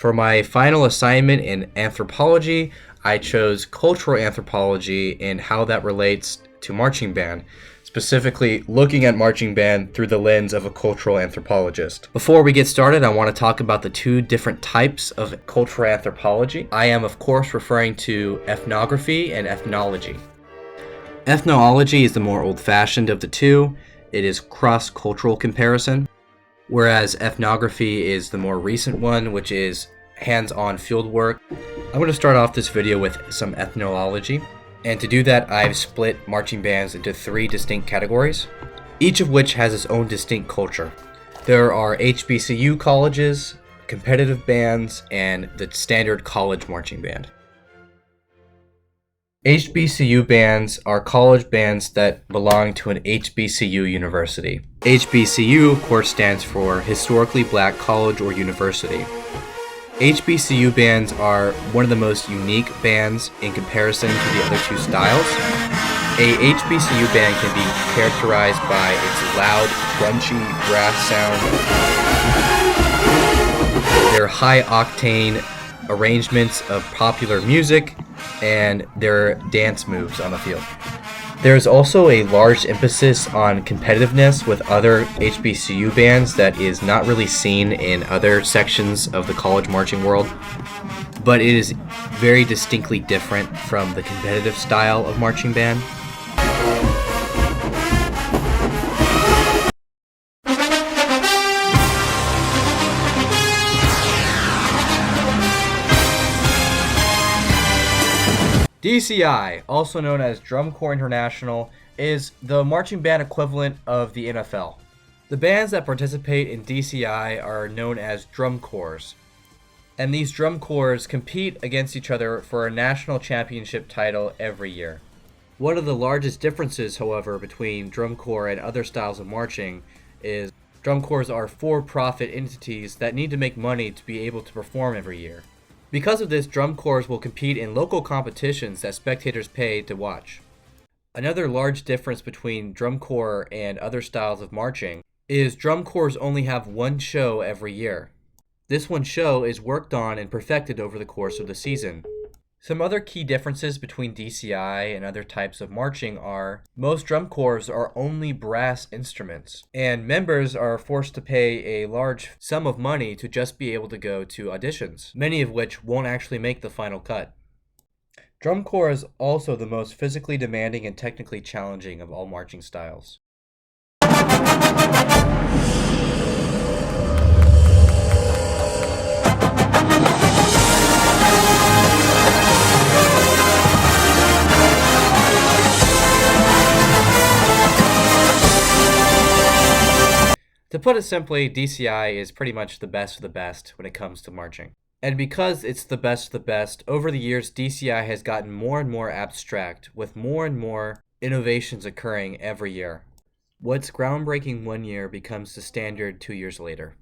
For my final assignment in anthropology, I chose cultural anthropology and how that relates to marching band, specifically looking at marching band through the lens of a cultural anthropologist. Before we get started, I want to talk about the two different types of cultural anthropology. I am, of course, referring to ethnography and ethnology. Ethnology is the more old-fashioned of the two. It is cross-cultural comparison, whereas ethnography is the more recent one, which is hands-on field work. I'm going to start off this video with some ethnology, and to do that I've split marching bands into three distinct categories, each of which has its own distinct culture. There are HBCU colleges, competitive bands, and the standard college marching band. HBCU bands are college bands that belong to an HBCU university. HBCU, of course, stands for Historically Black College or University. HBCU bands are one of the most unique bands in comparison to the other two styles. A HBCU band can be characterized by its loud, crunchy brass sound, their high-octane arrangements of popular music, and their dance moves on the field. There's also a large emphasis on competitiveness with other HBCU bands that is not really seen in other sections of the college marching world, but it is very distinctly different from the competitive style of marching band. DCI, also known as Drum Corps International, is the marching band equivalent of the NFL. The bands that participate in DCI are known as drum corps, and these drum corps compete against each other for a national championship title every year. One of the largest differences, however, between drum corps and other styles of marching is drum corps are for-profit entities that need to make money to be able to perform every year. Because of this, drum corps will compete in local competitions that spectators pay to watch. Another large difference between drum corps and other styles of marching is drum corps only have one show every year. This one show is worked on and perfected over the course of the season. Some other key differences between DCI and other types of marching are most drum corps are only brass instruments, and members are forced to pay a large sum of money to just be able to go to auditions, many of which won't actually make the final cut. Drum corps is also the most physically demanding and technically challenging of all marching styles. To put it simply, DCI is pretty much the best of the best when it comes to marching. And because it's the best of the best, over the years DCI has gotten more and more abstract, with more and more innovations occurring every year. What's groundbreaking one year becomes the standard 2 years later.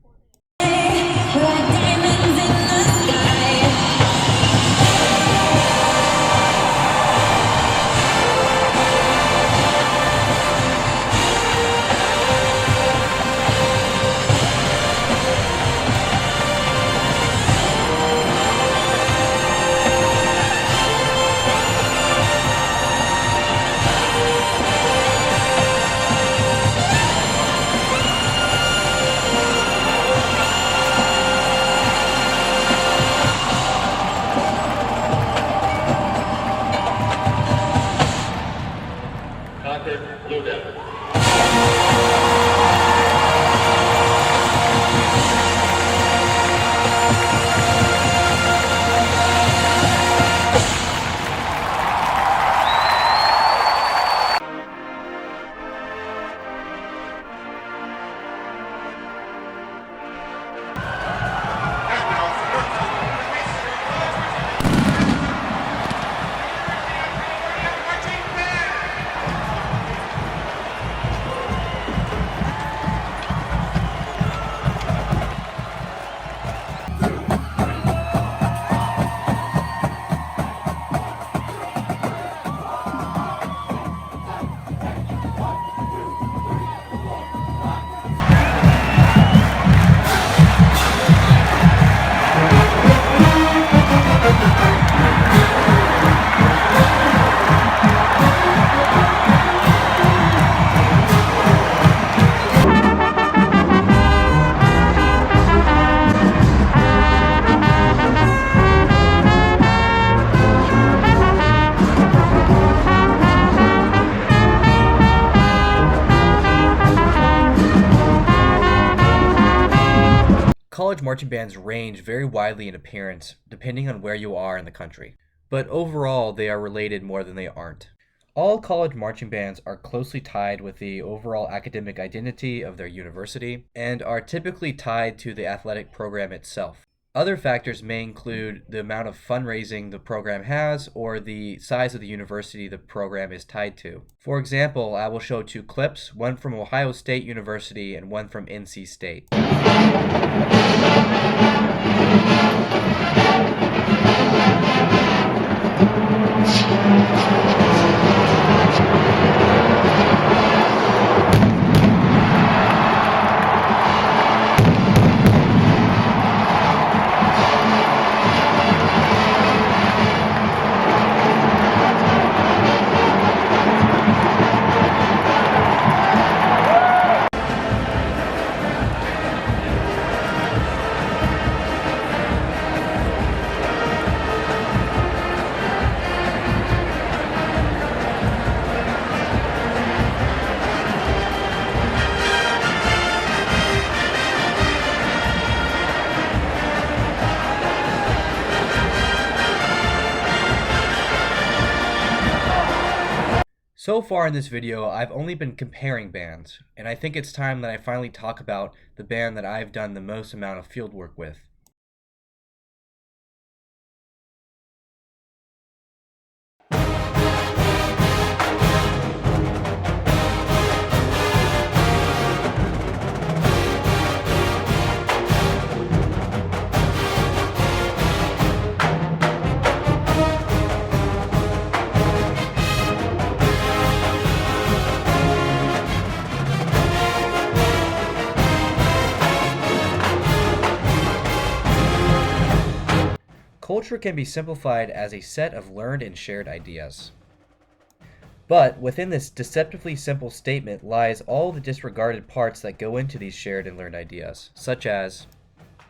college marching bands range very widely in appearance depending on where you are in the country, but overall they are related more than they aren't. All college marching bands are closely tied with the overall academic identity of their university and are typically tied to the athletic program itself. Other factors may include the amount of fundraising the program has or the size of the university the program is tied to. For example, I will show two clips, one from Ohio State University and one from NC State. So far in this video, I've only been comparing bands, and I think it's time that I finally talk about the band that I've done the most amount of field work with. Culture can be simplified as a set of learned and shared ideas. But within this deceptively simple statement lies all the disregarded parts that go into these shared and learned ideas, such as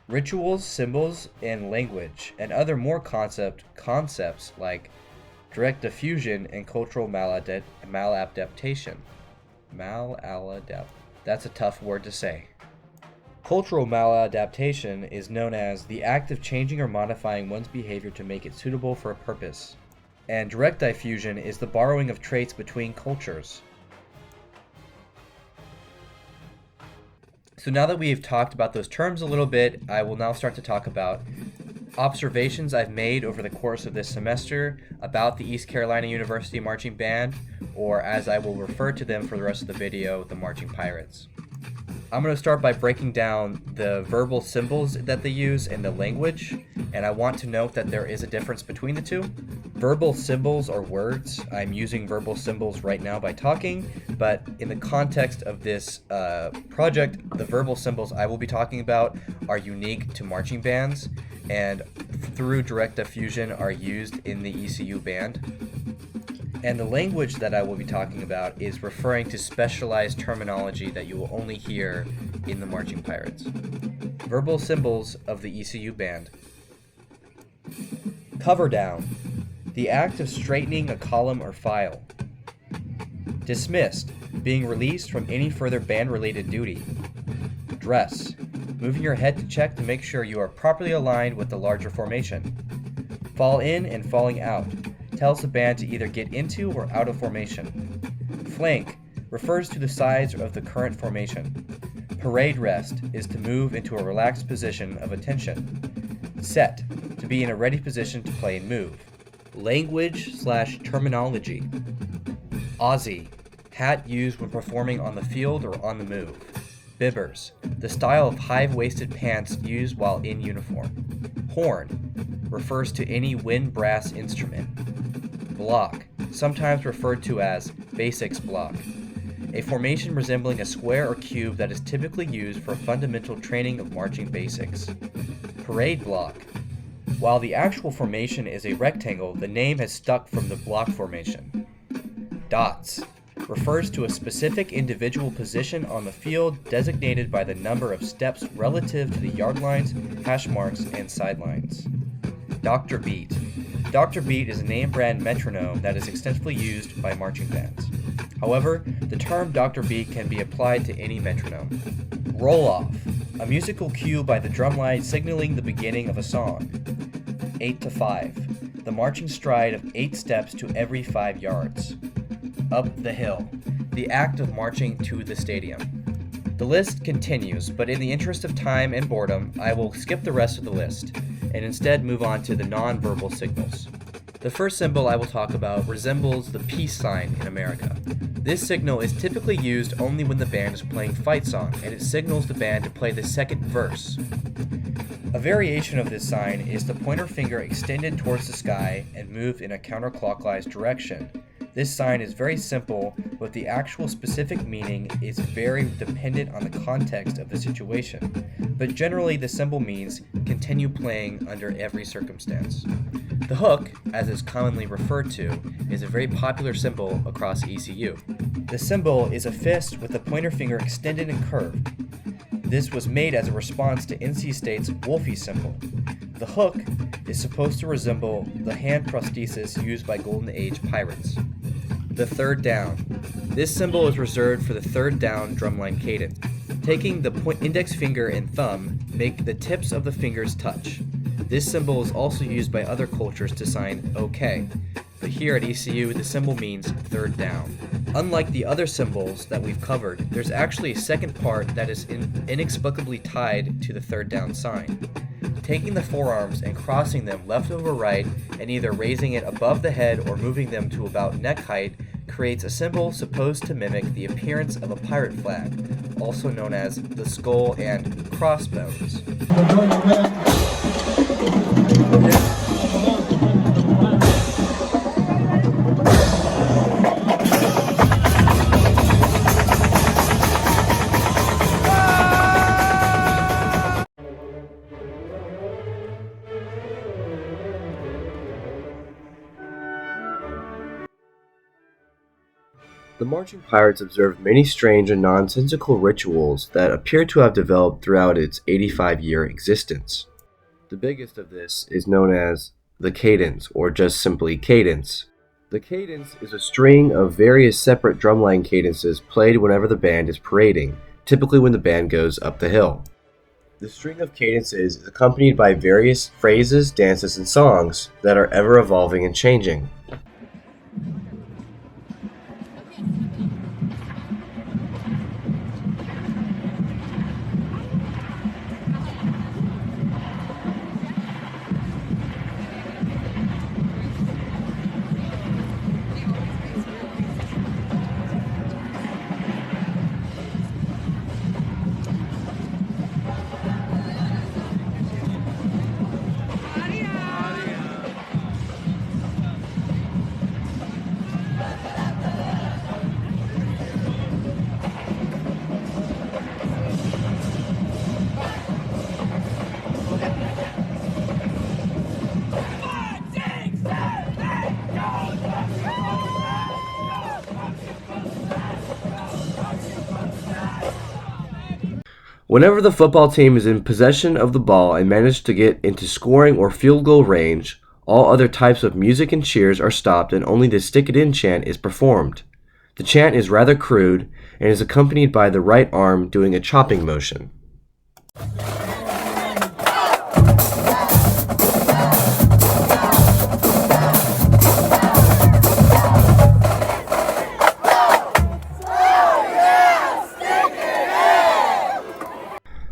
rituals, symbols, and language, and other more concepts like direct diffusion and cultural maladaptation. That's a tough word to say. Cultural maladaptation is known as the act of changing or modifying one's behavior to make it suitable for a purpose. And direct diffusion is the borrowing of traits between cultures. So now that we've talked about those terms a little bit, I will now start to talk about observations I've made over the course of this semester about the East Carolina University Marching Band, or as I will refer to them for the rest of the video, the Marching Pirates. I'm going to start by breaking down the verbal symbols that they use and the language, and I want to note that there is a difference between the two. Verbal symbols are words. I'm using verbal symbols right now by talking, but in the context of this project, the verbal symbols I will be talking about are unique to marching bands, and through direct diffusion are used in the ECU band. And the language that I will be talking about is referring to specialized terminology that you will only hear in the Marching Pirates. Verbal symbols of the ECU band. Cover down, the act of straightening a column or file. Dismissed, being released from any further band-related duty. Dress, moving your head to check to make sure you are properly aligned with the larger formation. Fall in and falling out. Tells the band to either get into or out of formation. Flank refers to the sides of the current formation. Parade rest is to move into a relaxed position of attention. Set, to be in a ready position to play and move. Language/terminology. Aussie, hat used when performing on the field or on the move. Bibbers, the style of high-waisted pants used while in uniform. Horn, refers to any wind brass instrument. Block, sometimes referred to as basics block, a formation resembling a square or cube that is typically used for fundamental training of marching basics. Parade block, while the actual formation is a rectangle, the name has stuck from the block formation. Dots, refers to a specific individual position on the field designated by the number of steps relative to the yard lines, hash marks, and sidelines. Dr. Beat. Dr. Beat is a name brand metronome that is extensively used by marching bands. However, the term Dr. Beat can be applied to any metronome. Roll-off, A musical cue by the drumline signaling the beginning of a song. 8 to 5. The marching stride of 8 steps to every 5 yards. Up the hill. The act of marching to the stadium. The list continues, but in the interest of time and boredom, I will skip the rest of the list and instead move on to the non-verbal signals. The first symbol I will talk about resembles the peace sign in America. This signal is typically used only when the band is playing fight song, and it signals the band to play the second verse. A variation of this sign is the pointer finger extended towards the sky and moved in a counterclockwise direction. This sign is very simple, but the actual specific meaning is very dependent on the context of the situation. But generally, the symbol means continue playing under every circumstance. The hook, as is commonly referred to, is a very popular symbol across ECU. The symbol is a fist with the pointer finger extended and curved. This was made as a response to NC State's Wolfie symbol. The hook is supposed to resemble the hand prosthesis used by Golden Age pirates. The third down. This symbol is reserved for the third down drumline cadence. Taking the index finger and thumb, make the tips of the fingers touch. This symbol is also used by other cultures to sign OK, but here at ECU the symbol means third down. Unlike the other symbols that we've covered, there's actually a second part that is inexplicably tied to the third down sign. Taking the forearms and crossing them left over right and either raising it above the head or moving them to about neck height creates a symbol supposed to mimic the appearance of a pirate flag, also known as the skull and crossbones. The marching pirates observed many strange and nonsensical rituals that appear to have developed throughout its 85-year existence. The biggest of this is known as the cadence, or just simply cadence. The cadence is a string of various separate drumline cadences played whenever the band is parading, typically when the band goes up the hill. The string of cadences is accompanied by various phrases, dances, and songs that are ever evolving and changing. Whenever the football team is in possession of the ball and manage to get into scoring or field goal range, all other types of music and cheers are stopped and only the stick it in chant is performed. The chant is rather crude and is accompanied by the right arm doing a chopping motion.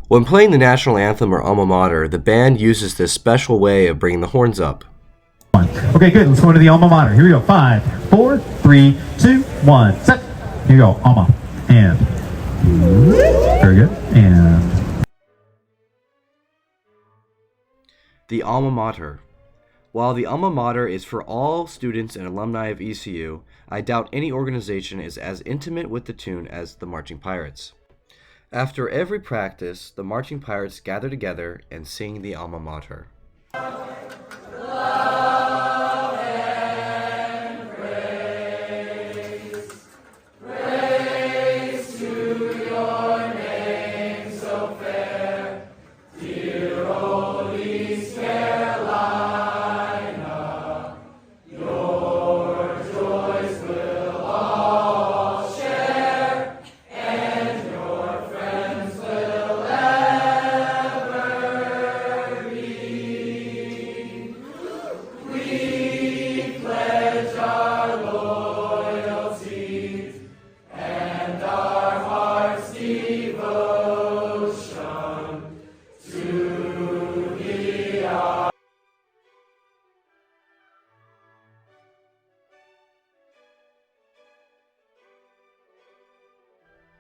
When playing the national anthem or alma mater, the band uses this special way of bringing the horns up. Okay, good. Let's go into the alma mater. Here we go. 5, 4, 3, 2, 1. Set. Here you go. Alma. And. Very good. And. The alma mater. While the alma mater is for all students and alumni of ECU, I doubt any organization is as intimate with the tune as the Marching Pirates. After every practice, the Marching Pirates gather together and sing the alma mater.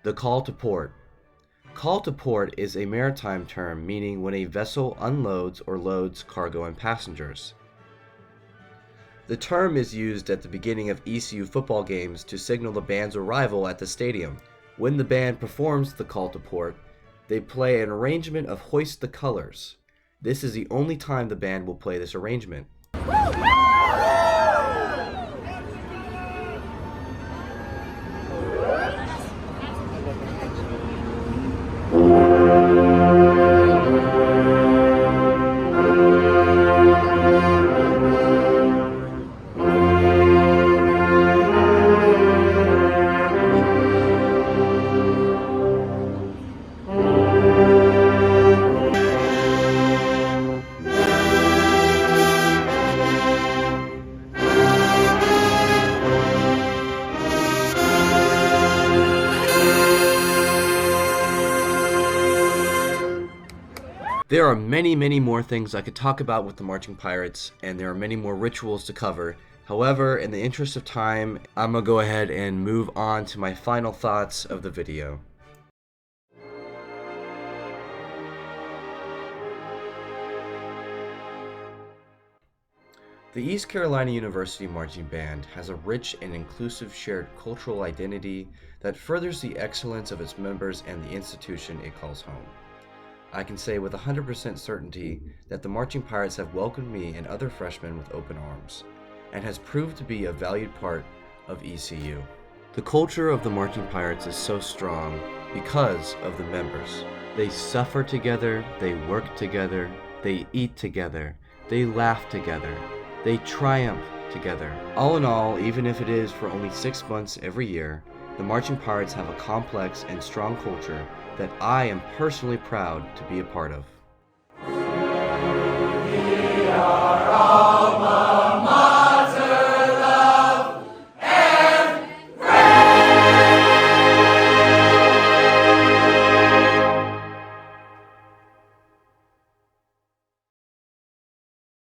The call to port. Call to port is a maritime term meaning when a vessel unloads or loads cargo and passengers. The term is used at the beginning of ECU football games to signal the band's arrival at the stadium. When the band performs the call to port, they play an arrangement of Hoist the Colors. This is the only time the band will play this arrangement. There are many more things I could talk about with the Marching Pirates, and there are many more rituals to cover. However, in the interest of time, I'm gonna go ahead and move on to my final thoughts of the video. The East Carolina University Marching Band has a rich and inclusive shared cultural identity that furthers the excellence of its members and the institution it calls home. I can say with 100% certainty that the Marching Pirates have welcomed me and other freshmen with open arms, and has proved to be a valued part of ECU. The culture of the Marching Pirates is so strong because of the members. They suffer together, they work together, they eat together, they laugh together, they triumph together. All in all, even if it is for only 6 months every year, the Marching Pirates have a complex and strong culture that I am personally proud to be a part of.